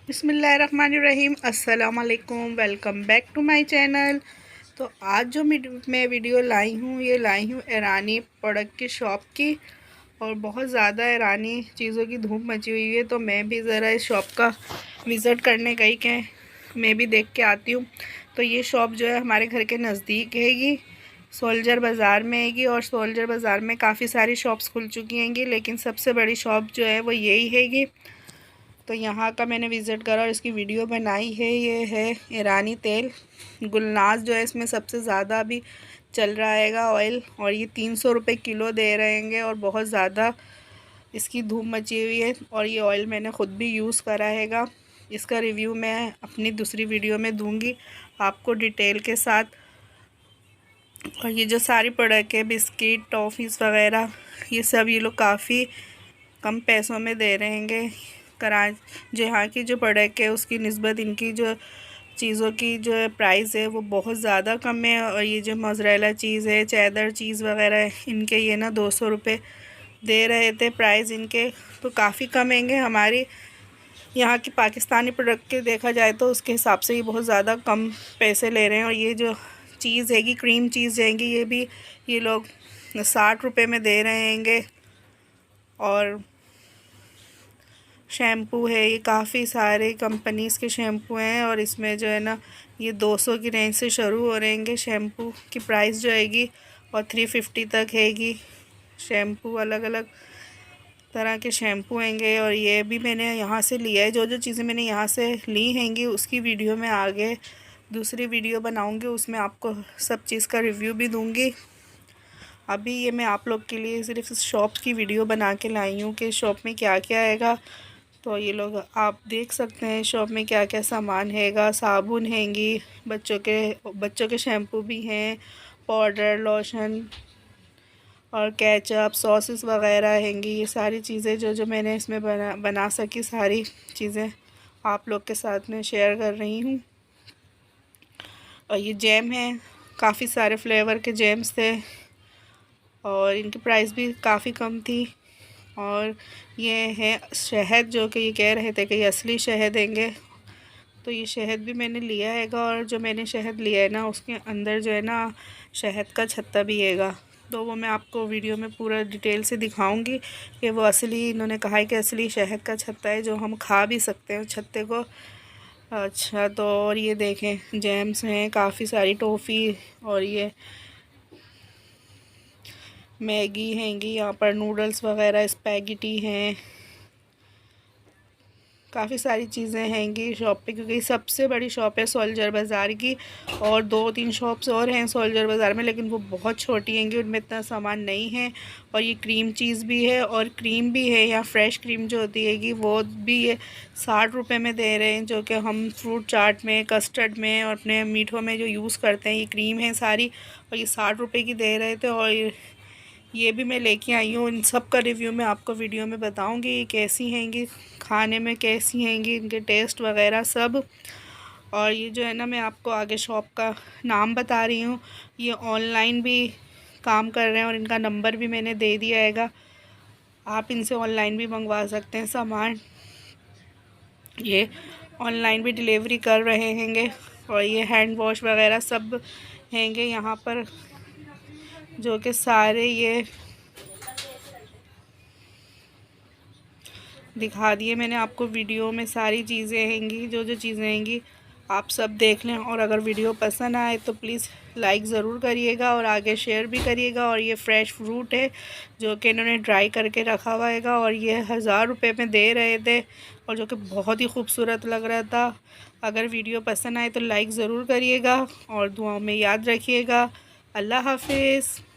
बिस्मिल्लाहिर्रहमानिर्रहीम। अस्सलाम वालेकुम। Welcome back to my channel. तो आज जो मैं वीडियो लाई हूँ, ये लाई हूँ ईरानी प्रोडक्ट की शॉप की। और बहुत ज़्यादा ईरानी चीज़ों की धूम मची हुई है, तो मैं भी ज़रा इस शॉप का विज़िट करने गई कि मैं भी देख के आती हूँ। तो ये शॉप जो है हमारे घर के नज़दीक हैगी, सोल्जर बाज़ार में हैगी। और सोल्जर बाज़ार में काफ़ी सारी शॉप्स खुल चुकी हैंगी, लेकिन सबसे बड़ी शॉप जो है वो यही हैगी। तो यहाँ का मैंने विज़िट करा और इसकी वीडियो बनाई है। ये है ईरानी तेल गुलनाज, जो है इसमें सबसे ज़्यादा अभी चल रहा हैगा ऑयल। और ये 300 रुपये किलो दे रहेंगे और बहुत ज़्यादा इसकी धूम मची हुई है। और ये ऑयल मैंने ख़ुद भी यूज़ करा हैगा। इसका रिव्यू मैं अपनी दूसरी वीडियो में दूँगी आपको डिटेल के साथ। और ये जो सारी प्रोडक्ट है, बिस्किट, टॉफ़ीज़ वगैरह, ये सब ये लोग काफ़ी कम पैसों में दे रहे हैं। जो यहाँ की जो प्रोडक्ट है उसकी निस्बत इनकी जो चीज़ों की जो प्राइस है वो बहुत ज़्यादा कम है। और ये जो मोज़रेला चीज़ है, चेदर चीज़ वगैरह है, इनके ये ना 200 रुपये दे रहे थे प्राइस इनके, तो काफ़ी कम हैंगे। हमारी यहाँ की पाकिस्तानी प्रोडक्ट के देखा जाए तो उसके हिसाब से ये बहुत ज़्यादा कम पैसे ले रहे हैं। और ये जो चीज़ हैगी, क्रीम चीज़ हैगी, ये भी ये लोग 60 रुपये में दे रहे हैंगे। और शैम्पू है, ये काफ़ी सारे कंपनीज़ के शैम्पू हैं। और इसमें जो है ना ये 200 की रेंज से शुरू हो रहेंगे शैम्पू की प्राइस जो हैगी, और 350 तक हैगी शैम्पू। अलग अलग तरह के शैम्पू हैंगे। और ये भी मैंने यहाँ से लिया है। जो जो चीज़ें मैंने यहाँ से ली हैंगी उसकी वीडियो में आगे दूसरी वीडियो बनाऊँगी, उसमें आपको सब चीज़ का रिव्यू भी दूँगी। अभी ये मैं आप लोग के लिए सिर्फ शॉप की वीडियो बना के लाई हूँ कि शॉप में क्या क्या आएगा। तो ये लोग आप देख सकते हैं शॉप में क्या क्या सामान हैगा। साबुन हैंगी, बच्चों के शैम्पू भी हैं, पाउडर, लोशन और केचप, सॉसेस वगैरह हैंगी। ये सारी चीज़ें जो जो मैंने इसमें बना सकी, सारी चीज़ें आप लोग के साथ में शेयर कर रही हूँ। और ये जैम है, काफ़ी सारे फ्लेवर के जैम्स थे और इनकी प्राइस भी काफ़ी कम थी। और ये है शहद, जो कि ये कह रहे थे कि ये असली शहद देंगे, तो ये शहद भी मैंने लिया हैगा। और जो मैंने शहद लिया है ना, उसके अंदर जो है ना शहद का छत्ता भी हैगा। तो वो मैं आपको वीडियो में पूरा डिटेल से दिखाऊंगी कि वो असली, इन्होंने कहा है कि असली शहद का छत्ता है, जो हम खा भी सकते हैं छत्ते को। अच्छा, तो और ये देखें जैम्स हैं, काफ़ी सारी टॉफ़ी, और ये मैगी हैंगी, यहाँ पर नूडल्स वगैरह, स्पैगेटी हैं, काफ़ी सारी चीज़ें हैंगी शॉप पे, क्योंकि सबसे बड़ी शॉप है सोल्जर बाज़ार की। और 2-3 शॉप्स और हैं सोल्जर बाज़ार में, लेकिन वो बहुत छोटी हैंगी, उनमें इतना सामान नहीं है। और ये क्रीम चीज़ भी है और क्रीम भी है। यहाँ फ्रेश क्रीम जो होती हैगी वो भी ये 60 रुपये में दे रहे हैं, जो कि हम फ्रूट चाट में, कस्टर्ड में और अपने मीठों में जो यूज़ करते हैं, ये क्रीम है सारी। और ये 60 रुपये की दे रहे थे। और ये भी मैं लेके आई हूँ। इन सब का रिव्यू मैं आपको वीडियो में बताऊँगी, ये कैसी हैंगी, खाने में कैसी हैंगी, इनके टेस्ट वगैरह सब। और ये जो है ना, मैं आपको आगे शॉप का नाम बता रही हूँ। ये ऑनलाइन भी काम कर रहे हैं और इनका नंबर भी मैंने दे दिया हैगा, आप इनसे ऑनलाइन भी मंगवा सकते हैं सामान। ये ऑनलाइन भी डिलीवरी कर रहे हैंगे। और ये हैंड वॉश वगैरह सब हैंगे यहाँ पर, जो कि सारे ये दिखा दिए मैंने आपको वीडियो में। सारी चीज़ें हैंगी, जो जो चीज़ें हैंगी आप सब देख लें। और अगर वीडियो पसंद आए तो प्लीज़ लाइक ज़रूर करिएगा और आगे शेयर भी करिएगा। और ये फ्रेश फ्रूट है, जो कि इन्होंने ड्राई करके रखा हुआ हैगा, और ये 1000 रुपये में दे रहे थे, और जो कि बहुत ही खूबसूरत लग रहा था। अगर वीडियो पसंद आए तो लाइक ज़रूर करिएगा और दुआओं में याद रखिएगा। अल्लाह हाफिज़।